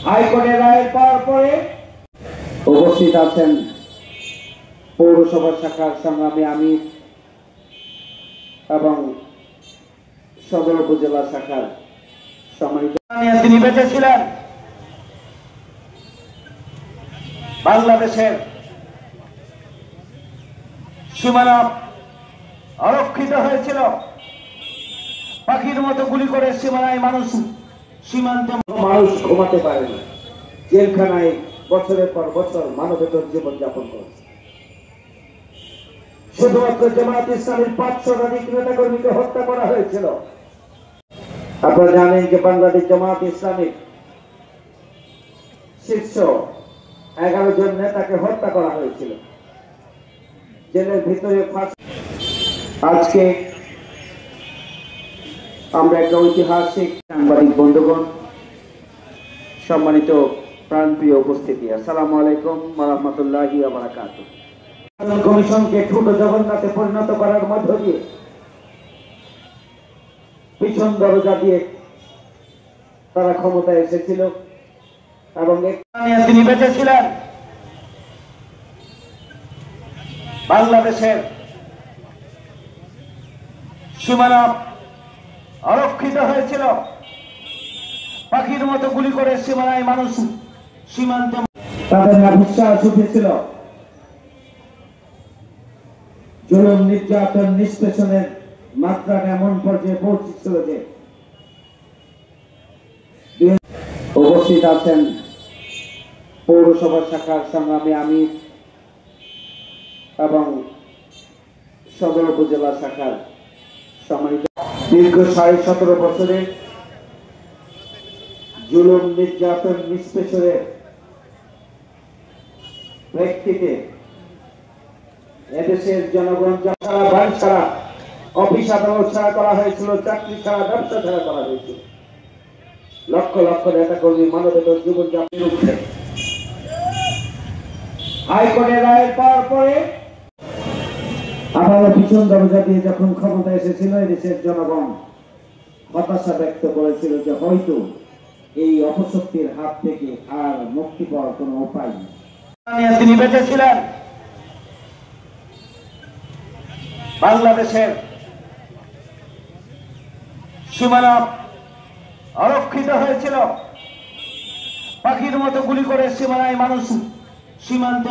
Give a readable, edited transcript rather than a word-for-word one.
হাইকোর্টের রায়ের পরে উপস্থিত আছেন পৌরসভা শাখার সংগ্রামী আমির এবং সদর উপজেলা শাখার সম্মানিত। তিনি বেঁচে ছিলেন বাংলাদেশের সীমানা অরক্ষিত হয়েছিল, পাখির মতো গুলি করে সীমানায় সীমান্তে মানুষ ঘুমাতে পারে না, জেলখানায় বছরের পর বছর মানবেতর জীবন যাপন করেছে। শুধুমাত্র জামায়াত ইসলামীর 500 শতাধিক নেতা কর্মীকে হত্যা করা হয়েছিল। আপনারা জানেন যে বাংলাদেশ জামায়াত ইসলামীর শীর্ষ 11 জন নেতাকে হত্যা করা হয়েছিল, জেলের ভিতরে। আজকে আমরা একটা ঐতিহাসিক সাংবাদিক বন্ধুগণ, সম্মানিত প্রাণপ্রিয় উপস্থিতি, আসসালামু আলাইকুম ওয়া রাহমাতুল্লাহি ওয়া বারাকাতুহু। কমিশনকে ছোট জগন্নাথে পরিণত করার মধ্য দিয়ে পিছন দরজা দিয়ে তারা ক্ষমতায় এসেছিল এবং তিনি বেঁচে ছিলেন বাংলাদেশের সীমানা অরক্ষিত হয়েছিল, পাখির মতো গুলি করে সীমানায় সীমান্তে তাদের বিশ্বাস উঠেছিল। জুলুম, নির্যাতন, নিষ্পেষণের মাত্রাটা এমন পর্যায়ে পৌঁছেছিল যে উপস্থিত আছেন পৌরসভা শাখার সংগ্রামী আমির এবং সদর উপজেলা শাখার সম্মানিত। দীর্ঘ 17.5 বছরের জুলুম, নির্যাতন, নিষ্পেষণের প্রেক্ষিতে এদেশের জনগণ ছাড়া, বাড়ি ছাড়া, অফিস আদালত ছাড়া করা হয়েছিল, চাকরি ছাড়া, ব্যবসা ছাড়া করা হয়েছিল। লক্ষ লক্ষ নেতা কর্মী মানবেতর জীবন যাপনের উঠে হাইকোর্টের রায়ের পরে আবারও পিছন দরজা দিয়ে যখন ক্ষমতা এসেছিল, এদেশের জনগণ হতাশা ব্যক্ত করেছিল যে হয়তো এই অপশক্তির হাত থেকে আর মুক্তি পাওয়ার কোন উপায় নেই। তিনি বেঁচে ছিলেন বাংলাদেশের সীমানা অরক্ষিত হয়েছিল, পাখির মতো গুলি করে সীমানায় সীমান্তে